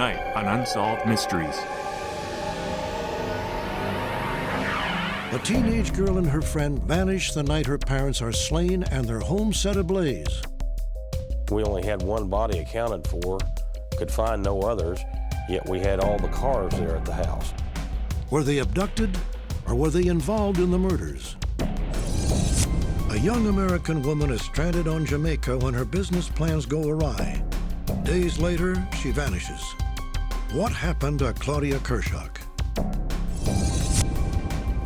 tonight on Unsolved Mysteries. A teenage girl and her friend vanish the night her parents are slain and their home set ablaze. We only had one body accounted for, could find no others, yet we had all the cars there at the house. Were they abducted, or were they involved in the murders? A young American woman is stranded on Jamaica when her business plans go awry. Days later, she vanishes. What happened to Claudia Kershaw?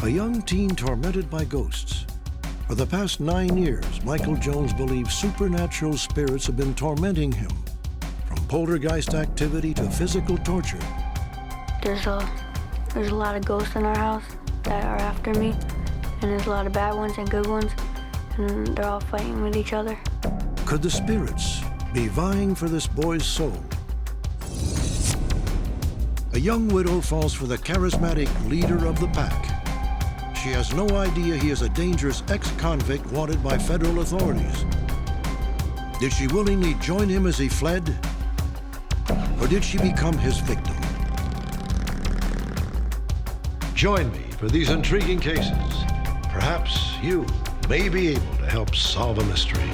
A young teen tormented by ghosts. For the past 9 years, Michael Jones believes supernatural spirits have been tormenting him, from poltergeist activity to physical torture. There's a lot of ghosts in our house that are after me, and there's a lot of bad ones and good ones, and they're all fighting with each other. Could the spirits be vying for this boy's soul? A young widow falls for the charismatic leader of the pack. She has no idea he is a dangerous ex-convict wanted by federal authorities. Did she willingly join him as he fled? Or did she become his victim? Join me for these intriguing cases. Perhaps you may be able to help solve a mystery.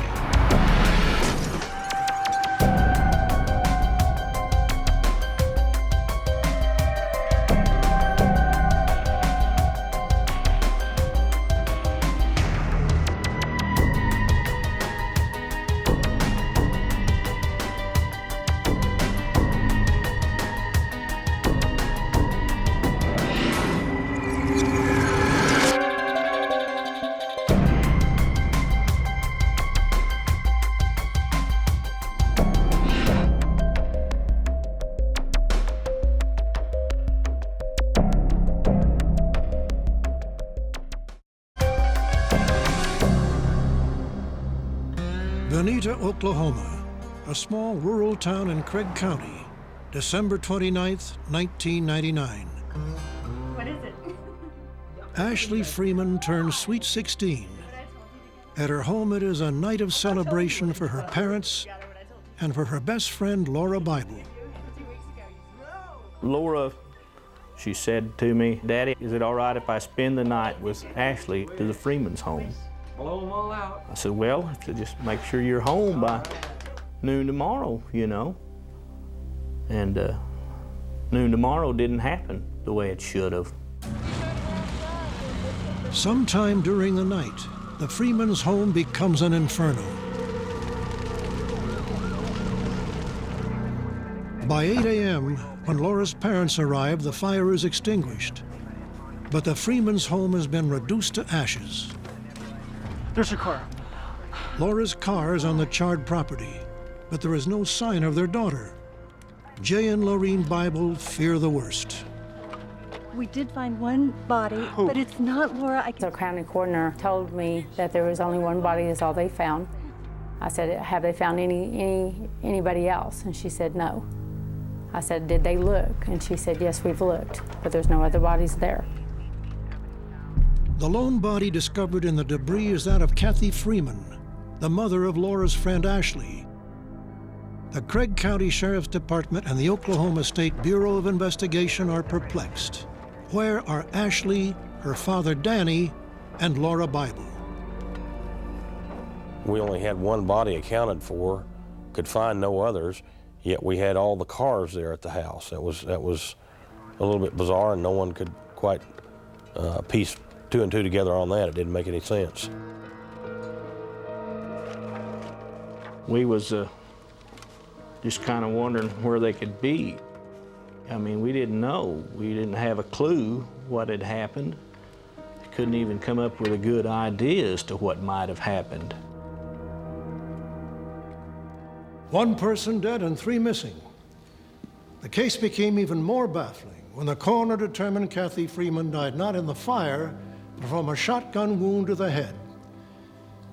Bonita, Oklahoma, a small rural town in Craig County, December 29th, 1999. What is it? Ashley Freeman turns sweet 16. At her home, it is a night of celebration for her parents and for her best friend, Laura Bible. Laura, she said to me, "Daddy, is it all right if I spend the night with Ashley to the Freeman's home?" Blow them all out. I said, "Well, if you just make sure you're home by noon tomorrow, you know." And noon tomorrow didn't happen the way it should have. Sometime during the night, the Freeman's home becomes an inferno. By 8 a.m., when Laura's parents arrive, the fire is extinguished. But the Freeman's home has been reduced to ashes. There's your car. Laura's car is on the charred property, but there is no sign of their daughter. Jay and Lorene Bible fear the worst. We did find one body, but it's not Laura. The county coroner told me that there was only one body, is all they found. I said, "Have they found anybody else?" And she said, "No." I said, "Did they look?" And she said, "Yes, we've looked, but there's no other bodies there." The lone body discovered in the debris is that of Kathy Freeman, the mother of Laura's friend Ashley. The Craig County Sheriff's Department and the Oklahoma State Bureau of Investigation are perplexed. Where are Ashley, her father Danny, and Laura Bible? We only had one body accounted for, could find no others, yet we had all the cars there at the house. That was a little bit bizarre, and no one could quite piece 2 and 2 together on that. It didn't make any sense. We was just kind of wondering where they could be. I mean, we didn't know. We didn't have a clue what had happened. Couldn't even come up with a good idea as to what might have happened. 1 person dead and 3 missing. The case became even more baffling when the coroner determined Kathy Freeman died not in the fire, but from a shotgun wound to the head.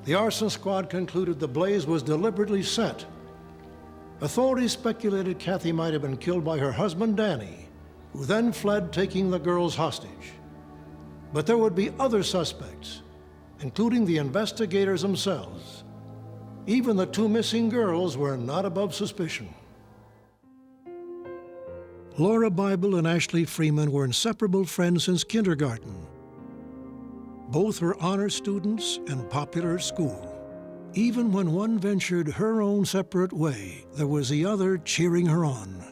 The arson squad concluded the blaze was deliberately set. Authorities speculated Kathy might have been killed by her husband, Danny, who then fled, taking the girls hostage. But there would be other suspects, including the investigators themselves. Even the 2 missing girls were not above suspicion. Laura Bible and Ashley Freeman were inseparable friends since kindergarten. Both were honor students and popular at school. Even when one ventured her own separate way, there was the other cheering her on.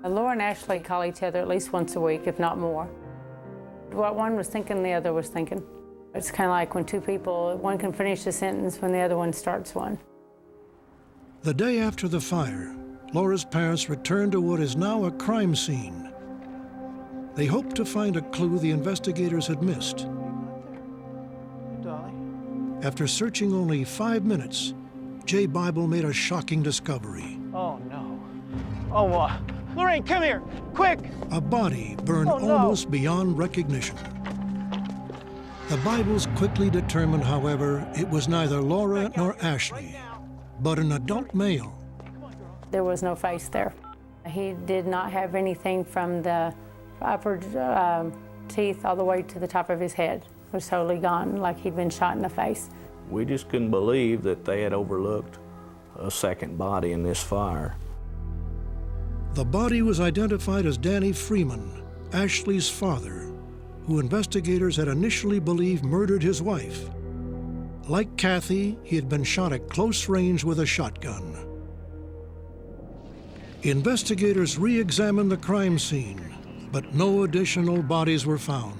Laura and Ashley call each other at least once a week, if not more. What one was thinking, the other was thinking. It's kind of like when two people, one can finish a sentence when the other one starts one. The day after the fire, Laura's parents returned to what is now a crime scene. They hoped to find a clue the investigators had missed. After searching only 5 minutes, J. Bible made a shocking discovery. Oh, no. Oh, Lorraine, come here, quick! A body burned almost beyond recognition. The Bibles quickly determined, however, it was neither Laura nor Ashley, but an adult male. There was no face there. He did not have anything from the upper teeth all the way to the top of his head. It was totally gone, like he'd been shot in the face. We just couldn't believe that they had overlooked a second body in this fire. The body was identified as Danny Freeman, Ashley's father, who investigators had initially believed murdered his wife. Like Kathy, he had been shot at close range with a shotgun. Investigators re-examined the crime scene, but no additional bodies were found.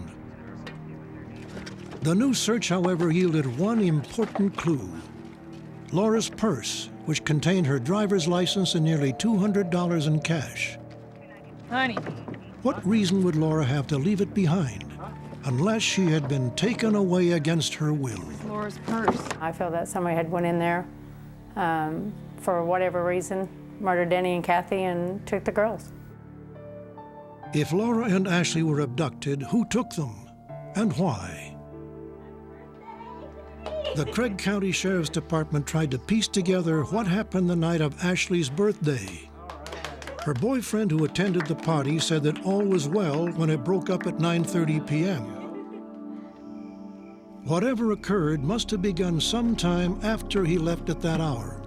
The new search, however, yielded one important clue: Laura's purse, which contained her driver's license and nearly $200 in cash. Honey. What reason would Laura have to leave it behind, unless she had been taken away against her will? Laura's purse. I feel that somebody had went in there for whatever reason, murdered Danny and Kathy, and took the girls. If Laura and Ashley were abducted, who took them and why? The Craig County Sheriff's Department tried to piece together what happened the night of Ashley's birthday. Her boyfriend who attended the party said that all was well when it broke up at 9:30 p.m. Whatever occurred must have begun sometime after he left at that hour.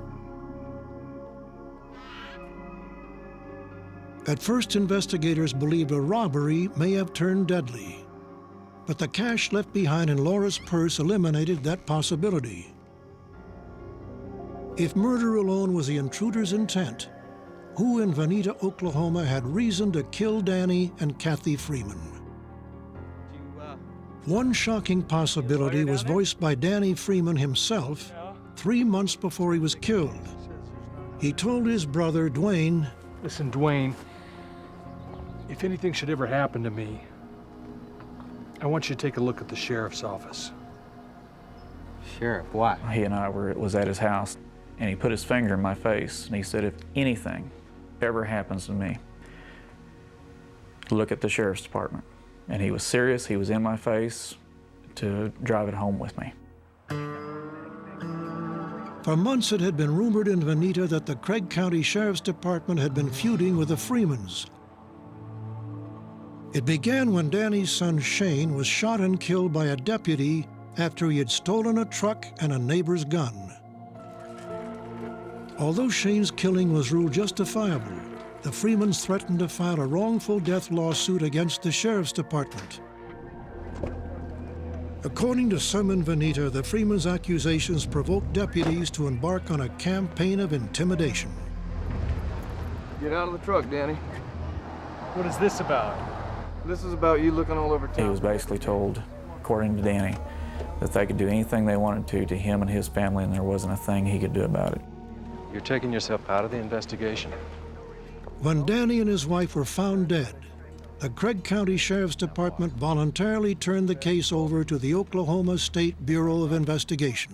At first, investigators believed a robbery may have turned deadly, but the cash left behind in Laura's purse eliminated that possibility. If murder alone was the intruder's intent, who in Vanita, Oklahoma had reason to kill Danny and Kathy Freeman? One shocking possibility was voiced by Danny Freeman himself 3 months before he was killed. He told his brother, Dwayne, Listen, Dwayne, if anything should ever happen to me, I want you to take a look at the sheriff's office. Sheriff, what? He and I was at his house, and he put his finger in my face, and he said, if anything ever happens to me, look at the sheriff's department. And he was serious. He was in my face to drive it home with me. For months it had been rumored in Vanita that the Craig County Sheriff's Department had been feuding with the Freemans. It began when Danny's son Shane was shot and killed by a deputy after he had stolen a truck and a neighbor's gun. Although Shane's killing was ruled justifiable, the Freemans threatened to file a wrongful death lawsuit against the Sheriff's Department. According to some in Vanita, the Freemans' accusations provoked deputies to embark on a campaign of intimidation. Get out of the truck, Danny. What is this about? This is about you looking all over town. He was basically told, according to Danny, that they could do anything they wanted to him and his family, and there wasn't a thing he could do about it. You're taking yourself out of the investigation. When Danny and his wife were found dead, the Craig County Sheriff's Department voluntarily turned the case over to the Oklahoma State Bureau of Investigation.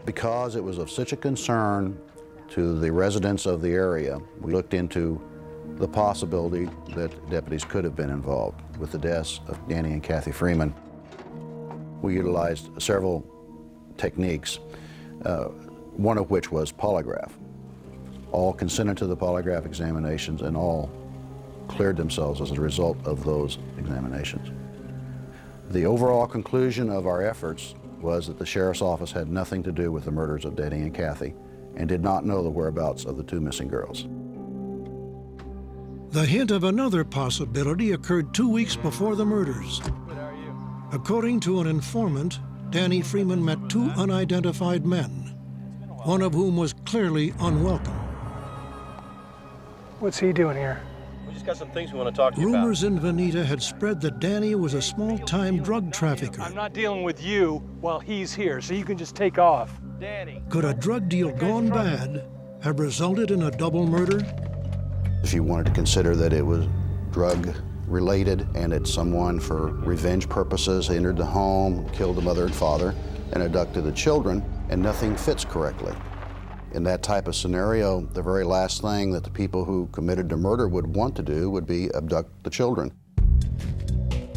Because it was of such a concern to the residents of the area, we looked into the possibility that deputies could have been involved with the deaths of Danny and Kathy Freeman. We utilized several techniques, one of which was polygraph. All consented to the polygraph examinations and all cleared themselves as a result of those examinations. The overall conclusion of our efforts was that the sheriff's office had nothing to do with the murders of Danny and Kathy and did not know the whereabouts of the two missing girls. The hint of another possibility occurred 2 weeks before the murders. According to an informant, Danny Freeman met 2 unidentified men, one of whom was clearly unwelcome. What's he doing here? We just got some things we want to talk to you about. Rumors in Veneta had spread that Danny was a small-time drug trafficker. I'm not dealing with you while he's here, so you can just take off. Danny. Could a drug deal gone bad have resulted in a double murder? If you wanted to consider that it was drug-related and that someone for revenge purposes entered the home, killed the mother and father, and abducted the children, and nothing fits correctly. In that type of scenario, the very last thing that the people who committed the murder would want to do would be abduct the children.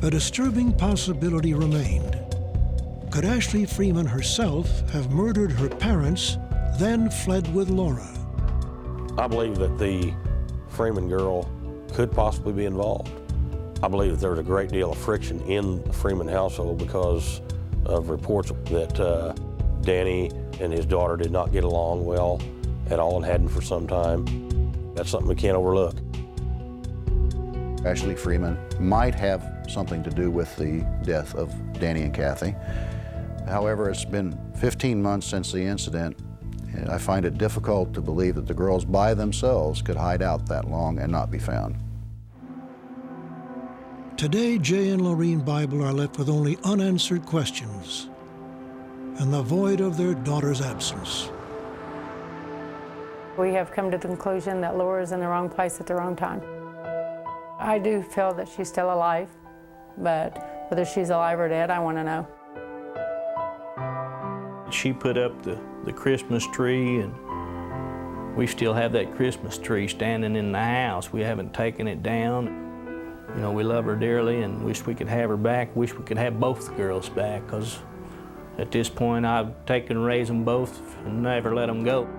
A disturbing possibility remained. Could Ashley Freeman herself have murdered her parents, then fled with Laura? I believe that the Freeman girl could possibly be involved. I believe that there was a great deal of friction in the Freeman household because of reports that Danny and his daughter did not get along well at all and hadn't for some time. That's something we can't overlook. Ashley Freeman might have something to do with the death of Danny and Kathy. However, it's been 15 months since the incident, and I find it difficult to believe that the girls by themselves could hide out that long and not be found. Today, Jay and Lorene Bible are left with only unanswered questions and the void of their daughter's absence. We have come to the conclusion that Laura's in the wrong place at the wrong time. I do feel that she's still alive, but whether she's alive or dead, I want to know. She put up the Christmas tree, and we still have that Christmas tree standing in the house. We haven't taken it down. You know, we love her dearly and wish we could have her back. Wish we could have both the girls back, because at this point I've taken and raised them both and never let them go.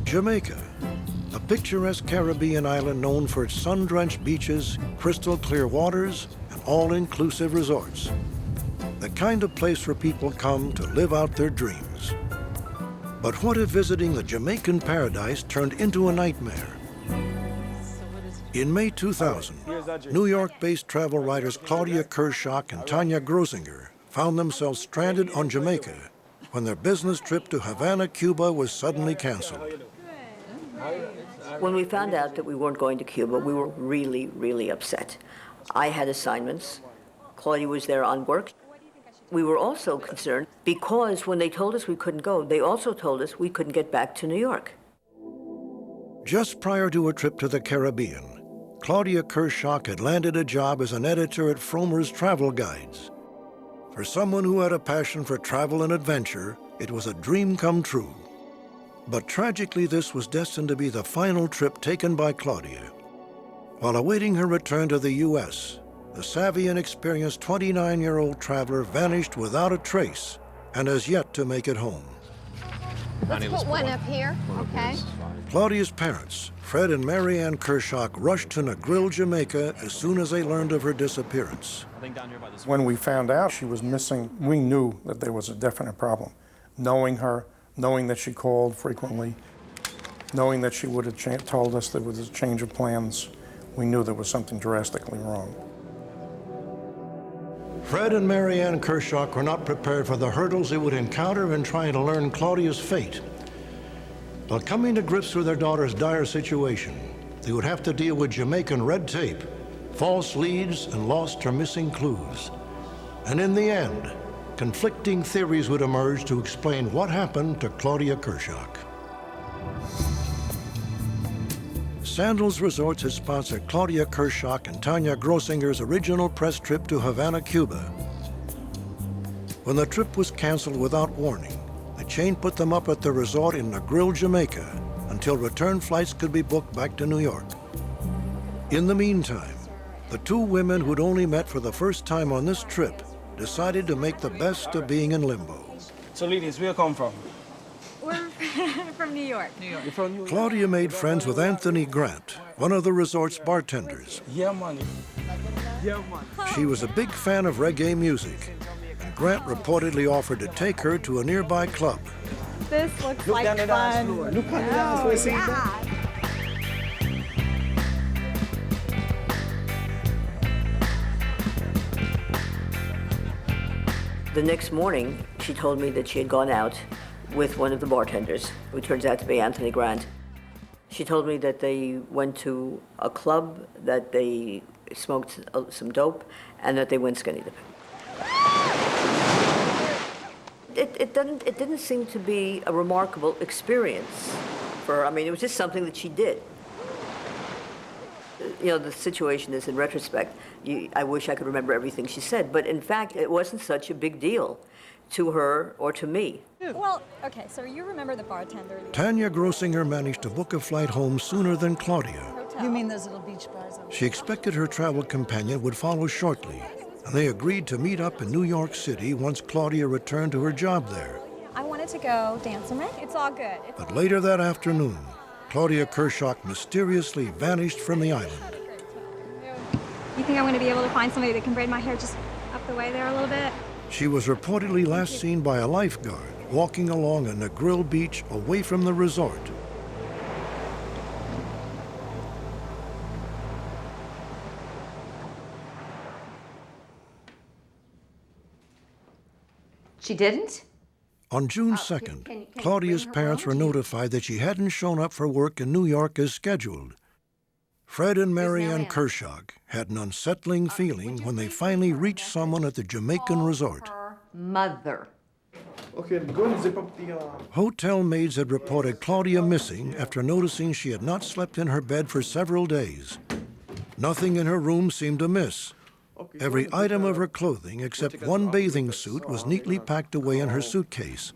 Jamaica, a picturesque Caribbean island known for its sun-drenched beaches, crystal clear waters, and all-inclusive resorts. The kind of place where people come to live out their dreams. But what if visiting the Jamaican paradise turned into a nightmare? In May 2000, New York-based travel writers Claudia Kershaw and Tanya Grosinger found themselves stranded on Jamaica when their business trip to Havana, Cuba was suddenly canceled. When we found out that we weren't going to Cuba, we were really, really upset. I had assignments. Claudia was there on work. We were also concerned because when they told us we couldn't go, they also told us we couldn't get back to New York. Just prior to a trip to the Caribbean, Claudia Kershaw had landed a job as an editor at Fromer's Travel Guides. For someone who had a passion for travel and adventure, it was a dream come true. But tragically, this was destined to be the final trip taken by Claudia. While awaiting her return to the U.S., the savvy and experienced 29-year-old traveler vanished without a trace and has yet to make it home. Let's put one up here, okay? Claudia's parents, Fred and Mary Ann Kershaw, rushed to Negril, Jamaica as soon as they learned of her disappearance. When we found out she was missing, we knew that there was a definite problem. Knowing her, knowing that she called frequently, knowing that she would have told us there was a change of plans, we knew there was something drastically wrong. Fred and Mary Ann Kershaw were not prepared for the hurdles they would encounter in trying to learn Claudia's fate. But coming to grips with their daughter's dire situation, they would have to deal with Jamaican red tape, false leads, and lost or missing clues. And in the end, conflicting theories would emerge to explain what happened to Claudia Kershaw. Sandals Resorts had sponsored Claudia Kershaw and Tanya Grosinger's original press trip to Havana, Cuba. When the trip was canceled without warning, the chain put them up at the resort in Negril, Jamaica, until return flights could be booked back to New York. In the meantime, the two women who'd only met for the first time on this trip decided to make the best of being in limbo. So, ladies, where you come from? We're from New York. You're from New York? Claudia made friends with Anthony Grant, one of the resort's bartenders. Yeah, man. Yeah, man. She was a big fan of reggae music, and Grant reportedly offered to take her to a nearby club. This looks Look like down the dance fun. floor. Look on the dance floor. See that? The next morning, she told me that she had gone out with one of the bartenders, who turns out to be Anthony Grant. She told me that they went to a club, that they smoked some dope, and that they went skinny dipping. It didn't seem to be a remarkable experience for her. I mean, it was just something that she did. You know, the situation is, in retrospect, I wish I could remember everything she said, but in fact, it wasn't such a big deal to her or to me. Well, okay, so you remember the bartender. Tanya Grossinger managed to book a flight home sooner than Claudia. You mean those little beach bars? She expected her travel companion would follow shortly, and they agreed to meet up in New York City once Claudia returned to her job there. I wanted to go dance with It's all good. But later that afternoon, Claudia Kershaw mysteriously vanished from the island. You think I'm going to be able to find somebody that can braid my hair just up the way there a little bit? She was reportedly last seen by a lifeguard walking along a Negril beach away from the resort. She didn't? On June 2nd, Claudia's parents were notified that she hadn't shown up for work in New York as scheduled. Fred and Mary Ann Kershaw had an unsettling feeling when they finally reached someone at the Jamaican resort. Mother. Okay, go and zip up the... Hotel maids had reported Claudia missing after noticing she had not slept in her bed for several days. Nothing in her room seemed amiss. Every item of her clothing except one bathing suit was neatly packed away in her suitcase.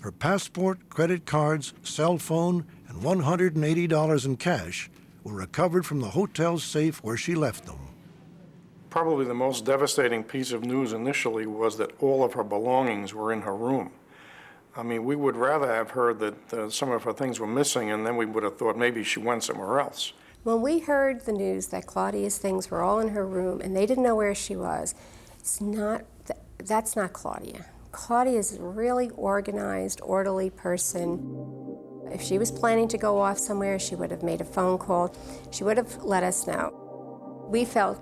Her passport, credit cards, cell phone, and $180 in cash were recovered from the hotel's safe where she left them. Probably the most devastating piece of news initially was that all of her belongings were in her room. I mean, we would rather have heard that some of her things were missing, and then we would have thought maybe she went somewhere else. When we heard the news that Claudia's things were all in her room and they didn't know where she was, that's not Claudia. Claudia is a really organized, orderly person. If she was planning to go off somewhere, she would have made a phone call. She would have let us know. We felt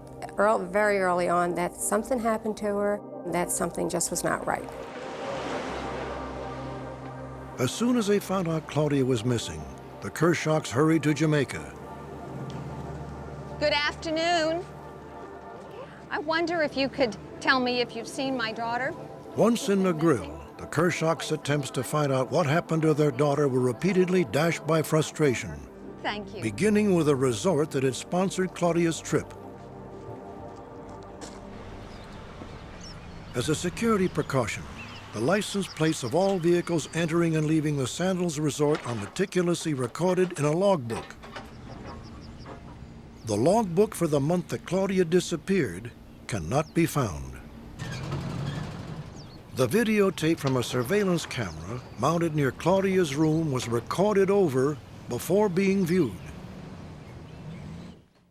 very early on that something happened to her, that something just was not right. As soon as they found out Claudia was missing, the Kershaws hurried to Jamaica. Good afternoon. I wonder if you could tell me if you've seen my daughter. Once in Negril, the Kershaws' attempts to find out what happened to their daughter were repeatedly dashed by frustration. Thank you. Beginning with a resort that had sponsored Claudia's trip. As a security precaution, the license plates of all vehicles entering and leaving the Sandals Resort are meticulously recorded in a logbook. The logbook for the month that Claudia disappeared cannot be found. The videotape from a surveillance camera mounted near Claudia's room was recorded over before being viewed.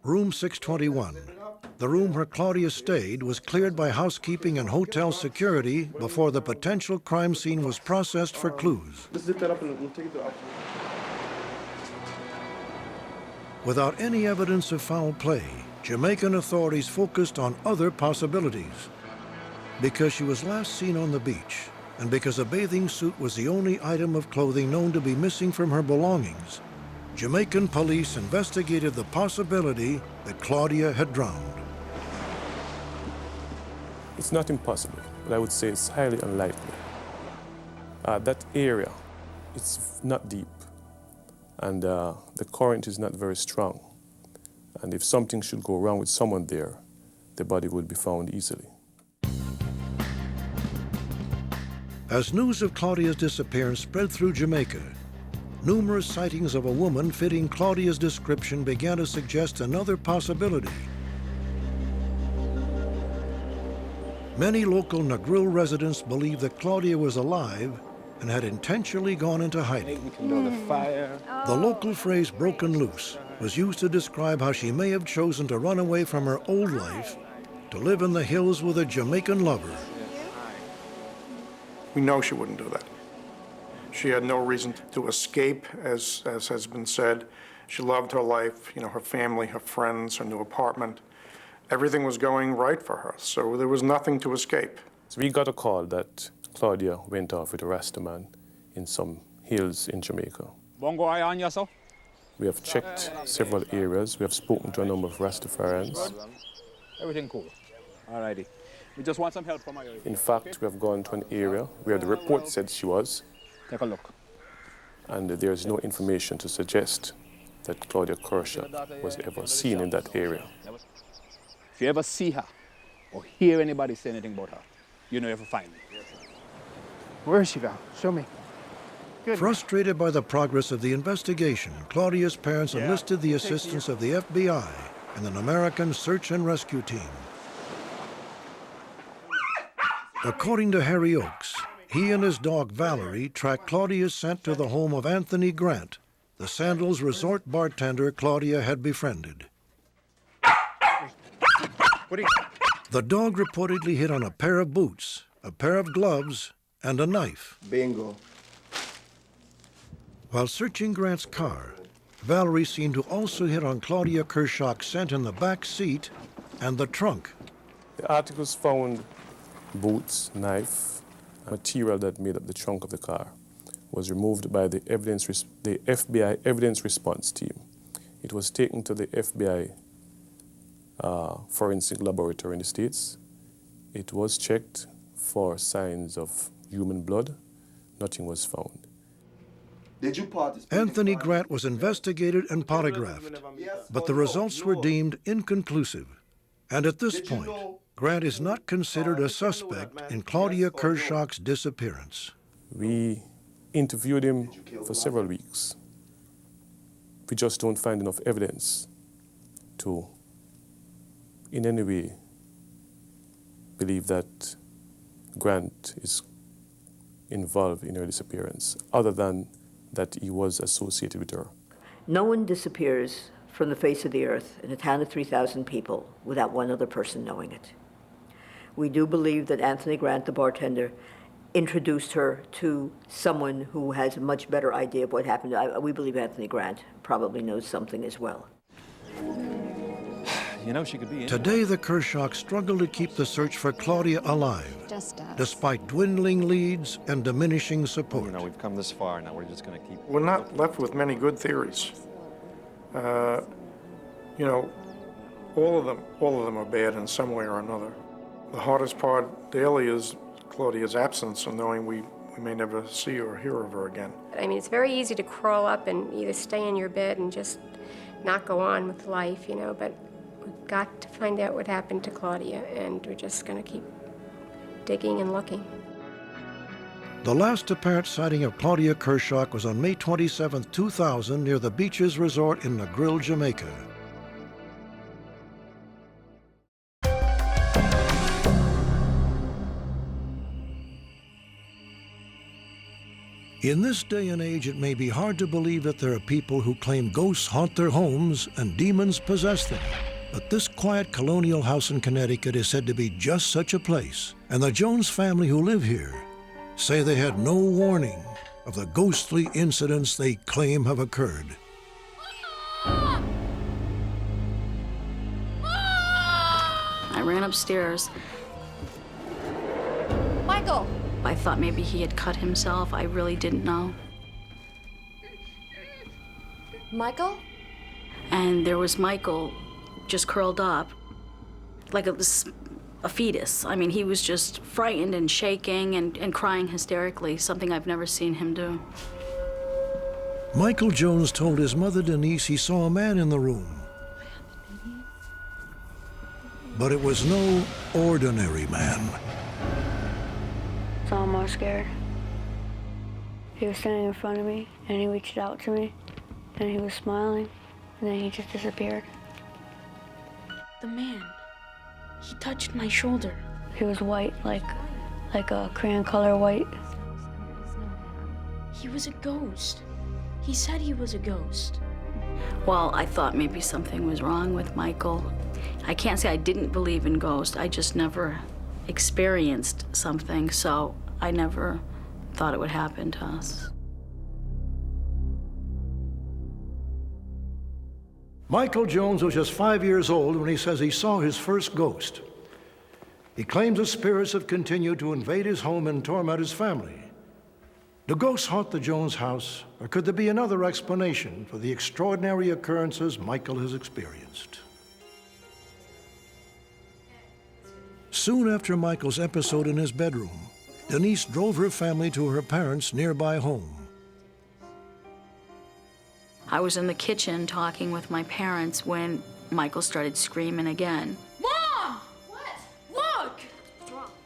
Room 621, the room where Claudia stayed, was cleared by housekeeping and hotel security before the potential crime scene was processed for clues. Let's zip that up and we'll take it to... Without any evidence of foul play, Jamaican authorities focused on other possibilities. Because she was last seen on the beach, and because a bathing suit was the only item of clothing known to be missing from her belongings, Jamaican police investigated the possibility that Claudia had drowned. It's not impossible, but I would say it's highly unlikely. That area, it's not deep, and the current is not very strong. And if something should go wrong with someone there, the body would be found easily. As news of Claudia's disappearance spread through Jamaica, numerous sightings of a woman fitting Claudia's description began to suggest another possibility. Many local Negril residents believed that Claudia was alive and had intentionally gone into hiding. The local phrase broken loose was used to describe how she may have chosen to run away from her old life to live in the hills with a Jamaican lover. We know she wouldn't do that. She had no reason to escape, as has been said. She loved her life, you know, her family, her friends, her new apartment. Everything was going right for her, so there was nothing to escape. So we got a call that Claudia went off with a Rastaman in some hills in Jamaica. We have checked several areas. We have spoken to a number of Rastafarians. Everything cool. Alrighty. We just want some help from my area. In fact, we have gone to an area where the report said she was. Take a look. And there is no information to suggest that Claudia Kershaw was ever seen in that area. If you ever see her or hear anybody say anything about her, you know you have to find me. Where is she, Val? Show me. Good. Frustrated by the progress of the investigation, Claudia's parents enlisted the assistance of the FBI and an American search and rescue team. According to Harry Oakes, he and his dog Valerie tracked Claudia's scent to the home of Anthony Grant, the Sandals resort bartender Claudia had befriended. The dog reportedly hit on a pair of boots, a pair of gloves, and a knife. Bingo. While searching Grant's car, Valerie seemed to also hit on Claudia Kershaw's scent in the back seat and the trunk. The articles found boots, knife, material that made up the trunk of the car was removed by the FBI evidence response team. It was taken to the FBI forensic laboratory in the States. It was checked for signs of human blood. Nothing was found. Did you participate? Anthony Grant was investigated and polygraphed, but the results were deemed inconclusive. And at this point, Grant is not considered a suspect in Claudia Kershaw's disappearance. We interviewed him for several weeks. We just don't find enough evidence to, in any way, believe that Grant is involved in her disappearance, other than that he was associated with her. No one disappears from the face of the earth in a town of 3,000 people without one other person knowing it. We do believe that Anthony Grant, the bartender, introduced her to someone who has a much better idea of what happened. We believe Anthony Grant probably knows something as well. You know, she could be in. Today, the Kershaws struggle to keep the search for Claudia alive, despite dwindling leads and diminishing support. You know, we've come this far, now we're just going to keep... We're not left with many good theories. You know, all of them are bad in some way or another. The hardest part daily is Claudia's absence and knowing we may never see or hear of her again. I mean, it's very easy to crawl up and either stay in your bed and just not go on with life, you know, but we've got to find out what happened to Claudia, and we're just going to keep digging and looking. The last apparent sighting of Claudia Kershaw was on May 27, 2000, near the Beaches Resort in Negril, Jamaica. In this day and age, it may be hard to believe that there are people who claim ghosts haunt their homes and demons possess them. But this quiet colonial house in Connecticut is said to be just such a place. And the Jones family who live here say they had no warning of the ghostly incidents they claim have occurred. I ran upstairs. Michael! I thought maybe he had cut himself. I really didn't know. Michael? And there was Michael just curled up like a fetus. I mean, he was just frightened and shaking and crying hysterically, something I've never seen him do. Michael Jones told his mother Denise he saw a man in the room. But it was no ordinary man. So I'm more scared. He was standing in front of me, and he reached out to me, and he was smiling, and then he just disappeared. The man, he touched my shoulder. He was white, like a crayon color white. He was a ghost. He said he was a ghost. Well, I thought maybe something was wrong with Michael. I can't say I didn't believe in ghosts. I just never experienced something, so I never thought it would happen to us. Michael Jones was just 5 years old when he says he saw his first ghost. He claims the spirits have continued to invade his home and torment his family. Do ghosts haunt the Jones house, or could there be another explanation for the extraordinary occurrences Michael has experienced? Soon after Michael's episode in his bedroom, Denise drove her family to her parents' nearby home. I was in the kitchen talking with my parents when Michael started screaming again. Mom! What? Look!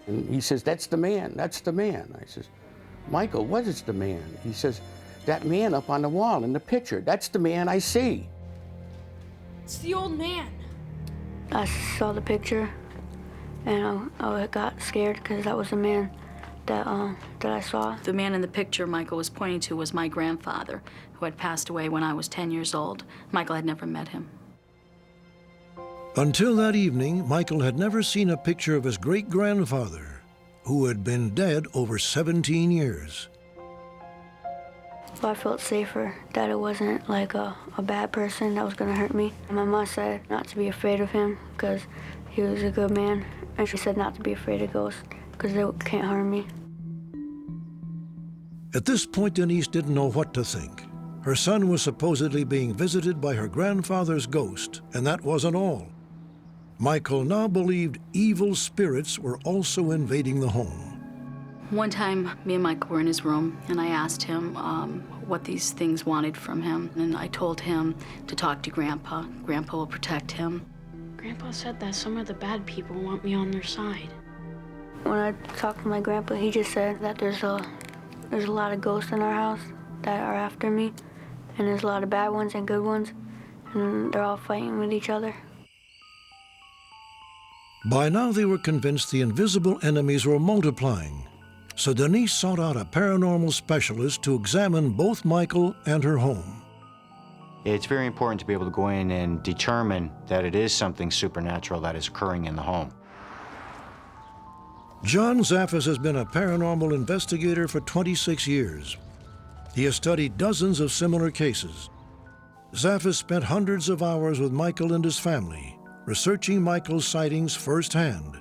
And he says, "That's the man, that's the man." I says, "Michael, what is the man?" He says, "That man up on the wall in the picture, that's the man I see." It's the old man. I saw the picture, and I got scared because that was the man that I saw. The man in the picture Michael was pointing to was my grandfather, who had passed away when I was 10 years old. Michael had never met him. Until that evening, Michael had never seen a picture of his great-grandfather, who had been dead over 17 years. Well, I felt safer that it wasn't like a bad person that was going to hurt me. My mom said not to be afraid of him because he was a good man. And she said not to be afraid of ghosts because they can't harm me. At this point, Denise didn't know what to think. Her son was supposedly being visited by her grandfather's ghost, and that wasn't all. Michael now believed evil spirits were also invading the home. One time, me and Michael were in his room, and I asked him what these things wanted from him, and I told him to talk to Grandpa. Grandpa will protect him. Grandpa said that some of the bad people want me on their side. When I talked to my grandpa, he just said that there's a lot of ghosts in our house that are after me, and there's a lot of bad ones and good ones, and they're all fighting with each other. By now, they were convinced the invisible enemies were multiplying, so Denise sought out a paranormal specialist to examine both Michael and her home. It's very important to be able to go in and determine that it is something supernatural that is occurring in the home. John Zaffis has been a paranormal investigator for 26 years. He has studied dozens of similar cases. Zaffis spent hundreds of hours with Michael and his family, researching Michael's sightings firsthand.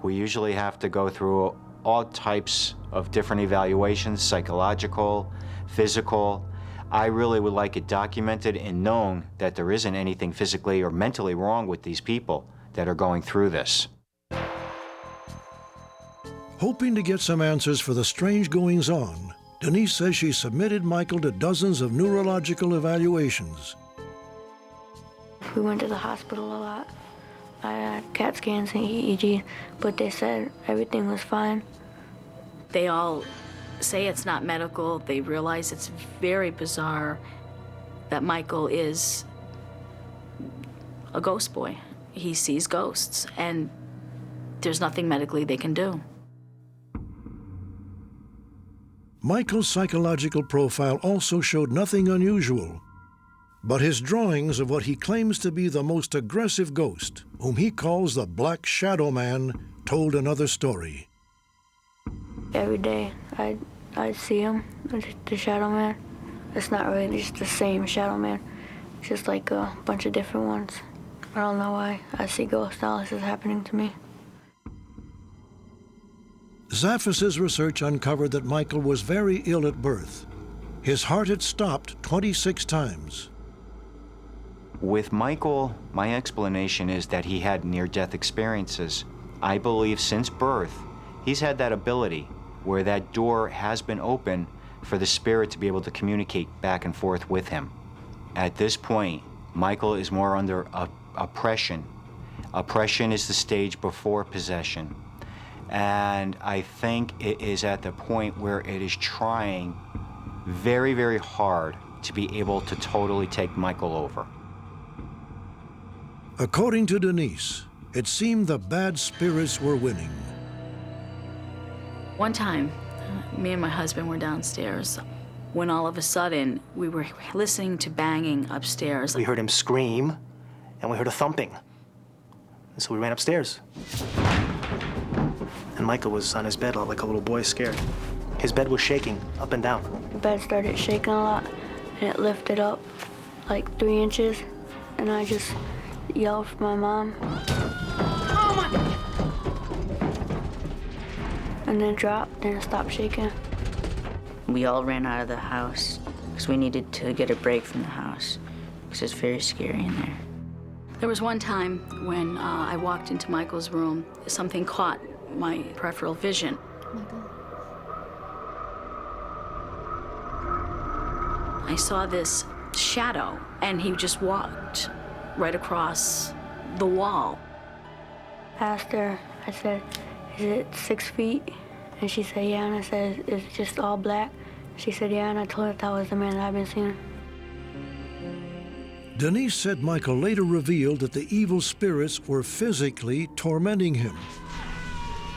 We usually have to go through all types of different evaluations, psychological, physical. I really would like it documented and known that there isn't anything physically or mentally wrong with these people that are going through this. Hoping to get some answers for the strange goings-on, Denise says she submitted Michael to dozens of neurological evaluations. We went to the hospital a lot. I had CAT scans and EEG, but they said everything was fine. They all say it's not medical. They realize it's very bizarre that Michael is a ghost boy. He sees ghosts, and there's nothing medically they can do. Michael's psychological profile also showed nothing unusual, but his drawings of what he claims to be the most aggressive ghost, whom he calls the Black Shadow Man, told another story. Every day I'd see him, the Shadow Man. It's not really just the same Shadow Man. It's just like a bunch of different ones. I don't know why I see ghosts now. This is happening to me. Zaffis' research uncovered that Michael was very ill at birth. His heart had stopped 26 times. With Michael, my explanation is that he had near-death experiences. I believe since birth, he's had that ability where that door has been open for the spirit to be able to communicate back and forth with him. At this point, Michael is more under oppression. Oppression is the stage before possession. And I think it is at the point where it is trying very, very hard to be able to totally take Michael over. According to Denise, it seemed the bad spirits were winning. One time, me and my husband were downstairs when all of a sudden we were listening to banging upstairs. We heard him scream, and we heard a thumping. And so we ran upstairs. And Michael was on his bed like a little boy, scared. His bed was shaking up and down. The bed started shaking a lot, and it lifted up like 3 inches, and I just yelled for my mom. Oh my! And then dropped, and it stopped shaking. We all ran out of the house because we needed to get a break from the house because it's very scary in there. There was one time when I walked into Michael's room, something caught my peripheral vision. I saw this shadow, and he just walked right across the wall. I asked her, I said, "Is it 6 feet?" And she said, "Yeah." And I said, "Is it just all black?" She said, "Yeah." And I told her that was the man that I've been seeing. Denise said Michael later revealed that the evil spirits were physically tormenting him.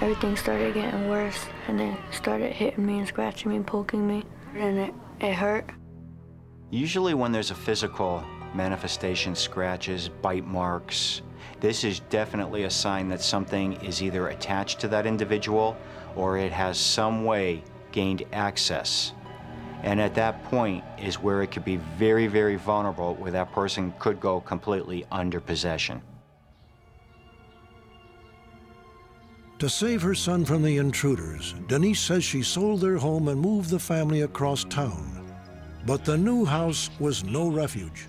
Everything started getting worse, and then started hitting me and scratching me and poking me, and it hurt. Usually when there's a physical manifestation, scratches, bite marks, this is definitely a sign that something is either attached to that individual or it has some way gained access. And at that point is where it could be very, very vulnerable, where that person could go completely under possession. To save her son from the intruders, Denise says she sold their home and moved the family across town. But the new house was no refuge.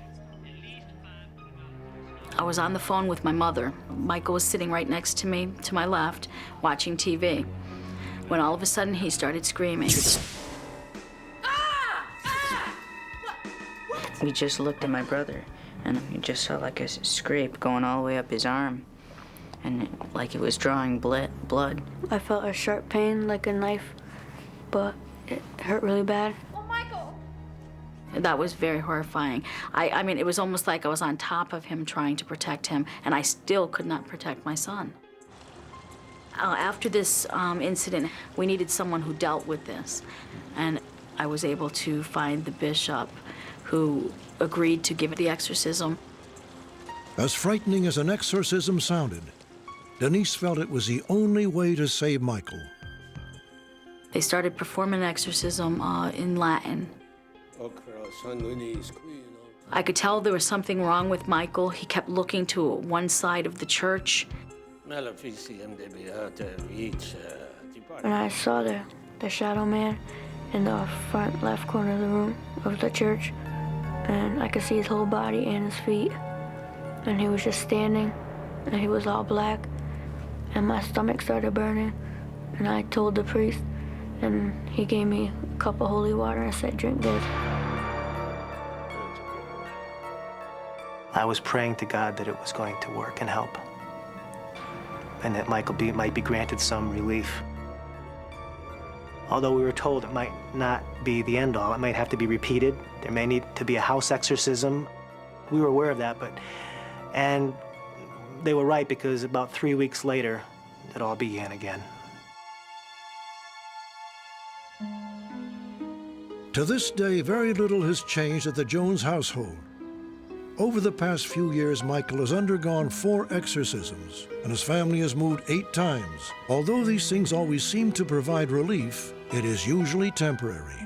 I was on the phone with my mother. Michael was sitting right next to me, to my left, watching TV, when all of a sudden he started screaming. We just looked at my brother, and we just saw like a scrape going all the way up his arm, and like it was drawing blood. I felt a sharp pain, like a knife, but it hurt really bad. That was very horrifying. I mean, it was almost like I was on top of him trying to protect him, and I still could not protect my son. After this incident, we needed someone who dealt with this, and I was able to find the bishop who agreed to give the exorcism. As frightening as an exorcism sounded, Denise felt it was the only way to save Michael. They started performing an exorcism in Latin. I could tell there was something wrong with Michael. He kept looking to one side of the church. And I saw the shadow man in the front left corner of the room of the church, and I could see his whole body and his feet. And he was just standing, and he was all black, and my stomach started burning. And I told the priest, and he gave me a cup of holy water and said, "Drink this." I was praying to God that it was going to work and help, and that Michael might be granted some relief. Although we were told it might not be the end all, it might have to be repeated. There may need to be a house exorcism. We were aware of that, and they were right, because about 3 weeks later, it all began again. To this day, very little has changed at the Jones household. Over the past few years, Michael has undergone 4 exorcisms, and his family has moved 8 times. Although these things always seem to provide relief, it is usually temporary.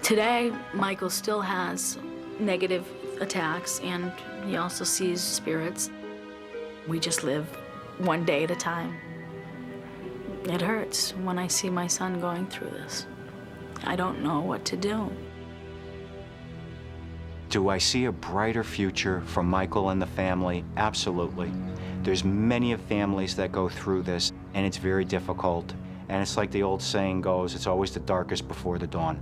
Today, Michael still has negative attacks, and he also sees spirits. We just live one day at a time. It hurts when I see my son going through this. I don't know what to do. Do I see a brighter future for Michael and the family? Absolutely. There's many of families that go through this, and it's very difficult. And it's like the old saying goes, it's always the darkest before the dawn.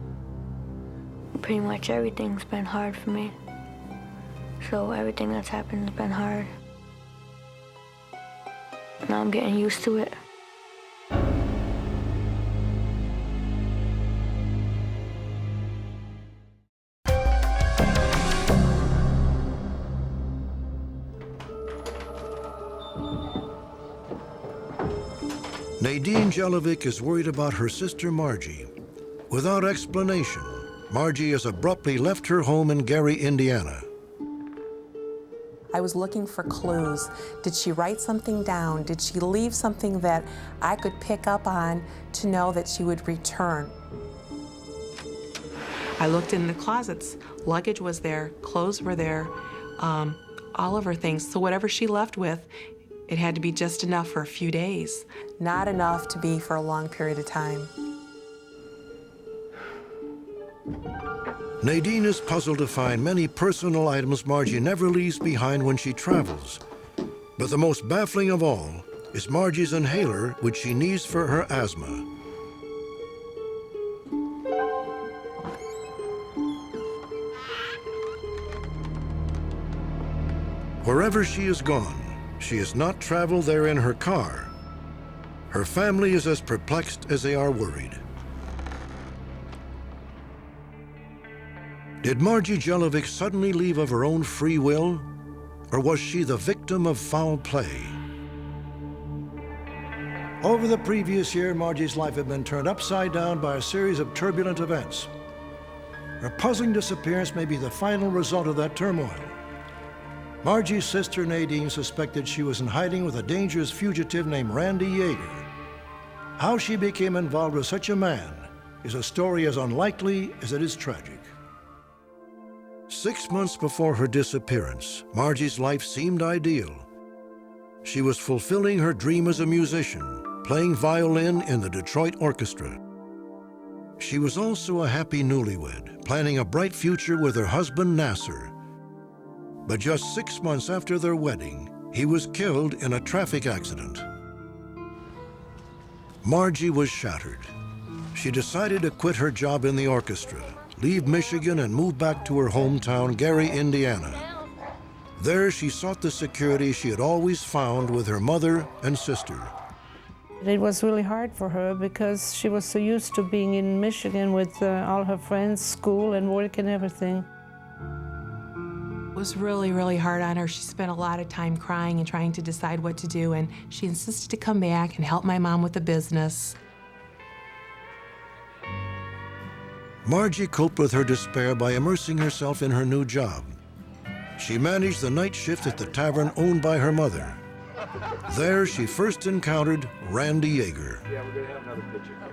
Pretty much everything's been hard for me. So everything that's happened has been hard. Now I'm getting used to it. Nadine Jelovcic is worried about her sister Margie. Without explanation, Margie has abruptly left her home in Gary, Indiana. I was looking for clues. Did she write something down? Did she leave something that I could pick up on to know that she would return? I looked in the closets. Luggage was there, clothes were there, all of her things. So whatever she left with, it had to be just enough for a few days. Not enough to be for a long period of time. Nadine is puzzled to find many personal items Margie never leaves behind when she travels. But the most baffling of all is Margie's inhaler, which she needs for her asthma. Wherever she has gone, she has not traveled there in her car. Her family is as perplexed as they are worried. Did Margie Jelovcic suddenly leave of her own free will, or was she the victim of foul play? Over the previous year, Margie's life had been turned upside down by a series of turbulent events. Her puzzling disappearance may be the final result of that turmoil. Margie's sister Nadine suspected she was in hiding with a dangerous fugitive named Randy Yager. How she became involved with such a man is a story as unlikely as it is tragic. 6 months before her disappearance, Margie's life seemed ideal. She was fulfilling her dream as a musician, playing violin in the Detroit Orchestra. She was also a happy newlywed, planning a bright future with her husband Nasser. But just 6 months after their wedding, he was killed in a traffic accident. Margie was shattered. She decided to quit her job in the orchestra, leave Michigan and move back to her hometown, Gary, Indiana. There, she sought the security she had always found with her mother and sister. It was really hard for her because she was so used to being in Michigan with all her friends, school and work and everything. It was really, really hard on her. She spent a lot of time crying and trying to decide what to do, and she insisted to come back and help my mom with the business. Margie coped with her despair by immersing herself in her new job. She managed the night shift at the tavern owned by her mother. There, she first encountered Randy Yager. Yeah, we're gonna have another picture here.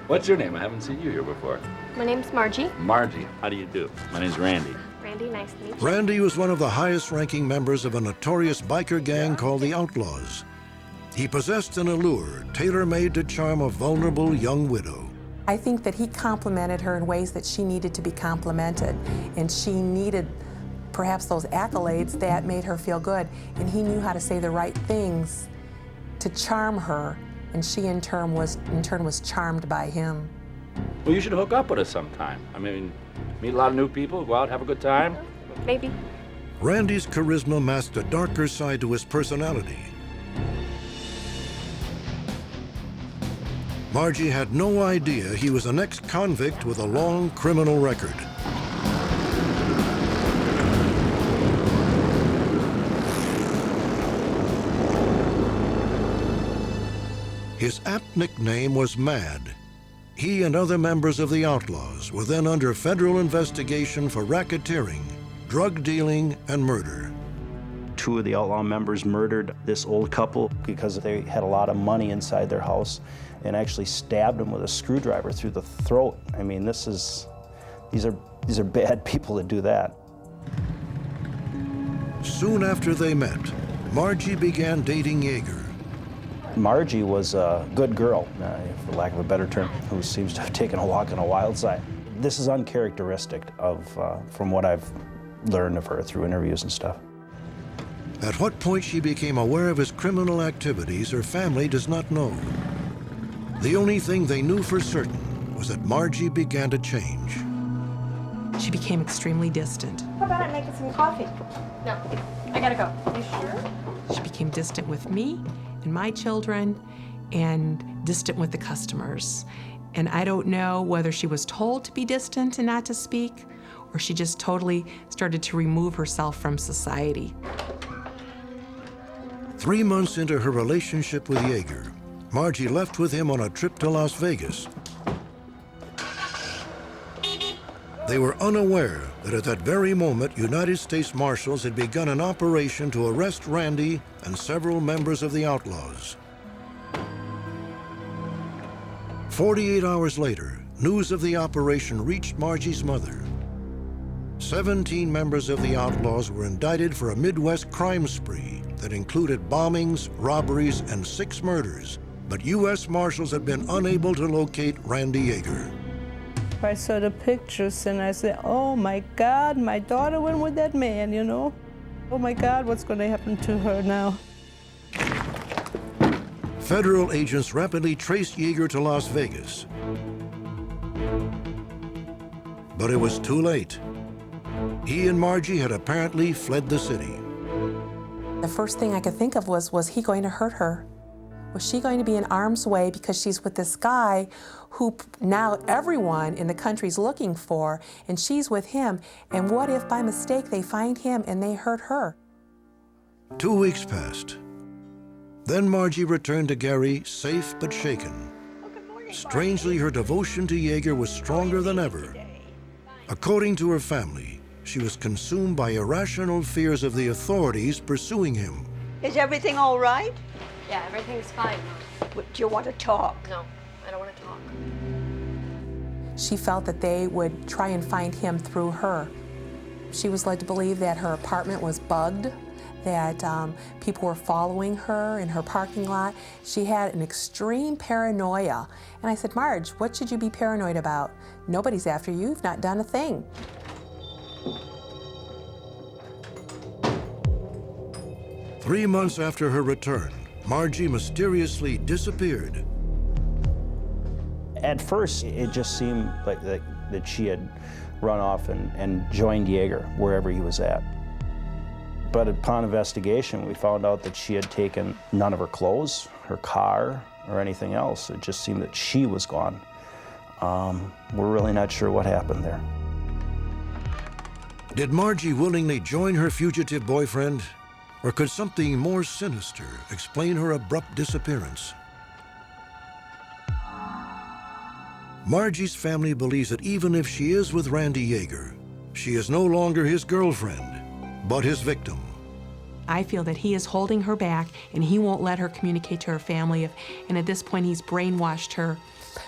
What's your name? I haven't seen you here before. My name's Margie. Margie. How do you do? My name's Randy. Randy, nice to meet you. Randy was one of the highest-ranking members of a notorious biker gang called the Outlaws. He possessed an allure tailor-made to charm a vulnerable young widow. I think that he complimented her in ways that she needed to be complimented, and she needed perhaps those accolades that made her feel good, and he knew how to say the right things to charm her, and she in turn was charmed by him. Well, you should hook up with us sometime. I mean, meet a lot of new people, go out, have a good time. Maybe. Randy's charisma masked a darker side to his personality. Margie had no idea he was an ex-convict with a long criminal record. His apt nickname was Mad. He and other members of the Outlaws were then under federal investigation for racketeering, drug dealing, and murder. 2 of the outlaw members murdered this old couple because they had a lot of money inside their house and actually stabbed them with a screwdriver through the throat. I mean, these are bad people that do that. Soon after they met, Margie began dating Yager. Margie was a good girl, for lack of a better term, who seems to have taken a walk on a wild side. This is uncharacteristic of, from what I've learned of her through interviews and stuff. At what point she became aware of his criminal activities, her family does not know. The only thing they knew for certain was that Margie began to change. She became extremely distant. How about I make some coffee? No, I gotta go. You sure? She became distant with me, and my children and distant with the customers. And I don't know whether she was told to be distant and not to speak, or she just totally started to remove herself from society. 3 months into her relationship with Yager, Margie left with him on a trip to Las Vegas. They were unaware that at that very moment, United States Marshals had begun an operation to arrest Randy and several members of the Outlaws. 48 hours later, news of the operation reached Margie's mother. 17 members of the Outlaws were indicted for a Midwest crime spree that included bombings, robberies, and 6 murders. But U.S. Marshals had been unable to locate Randy Yager. I saw the pictures and I said, oh my God, my daughter went with that man, you know? Oh my God, what's going to happen to her now? Federal agents rapidly traced Yager to Las Vegas. But it was too late. He and Margie had apparently fled the city. The first thing I could think of was he going to hurt her? Was she going to be in harm's way because she's with this guy who now everyone in the country's looking for, and she's with him? And what if by mistake they find him and they hurt her? 2 weeks passed. Then Margie returned to Gary, safe but shaken. Strangely, her devotion to Yager was stronger than ever. According to her family, she was consumed by irrational fears of the authorities pursuing him. Is everything all right? Yeah, everything's fine. Do you want to talk? No, I don't want to talk. She felt that they would try and find him through her. She was led to believe that her apartment was bugged, that people were following her in her parking lot. She had an extreme paranoia. And I said, Marge, what should you be paranoid about? Nobody's after you. You've not done a thing. Three months after her return, Margie mysteriously disappeared. At first, it just seemed like that she had run off and joined Yager wherever he was at. But upon investigation, we found out that she had taken none of her clothes, her car, or anything else. It just seemed that she was gone. We're really not sure what happened there. Did Margie willingly join her fugitive boyfriend? Or could something more sinister explain her abrupt disappearance? Margie's family believes that even if she is with Randy Yager, she is no longer his girlfriend, but his victim. I feel that he is holding her back and he won't let her communicate to her family. And at this point, he's brainwashed her.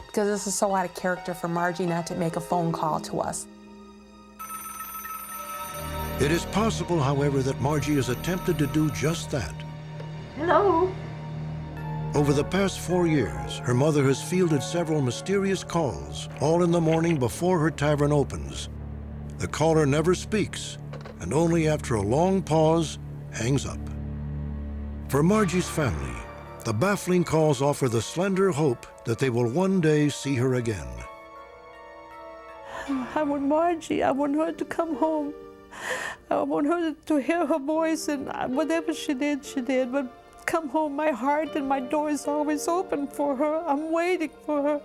Because this is so out of character for Margie not to make a phone call to us. It is possible, however, that Margie has attempted to do just that. Hello? Over the past 4 years, her mother has fielded several mysterious calls, all in the morning before her tavern opens. The caller never speaks, and only after a long pause, hangs up. For Margie's family, the baffling calls offer the slender hope that they will one day see her again. I want Margie. I want her to come home. I want her to hear her voice, and whatever she did, she did. But come home, my heart and my door is always open for her. I'm waiting for her.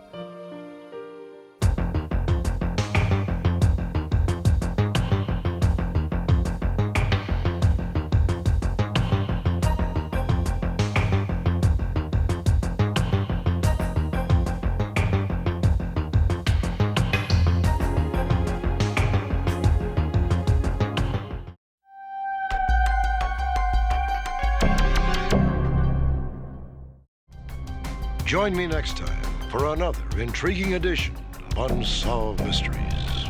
Join me next time for another intriguing edition of Unsolved Mysteries.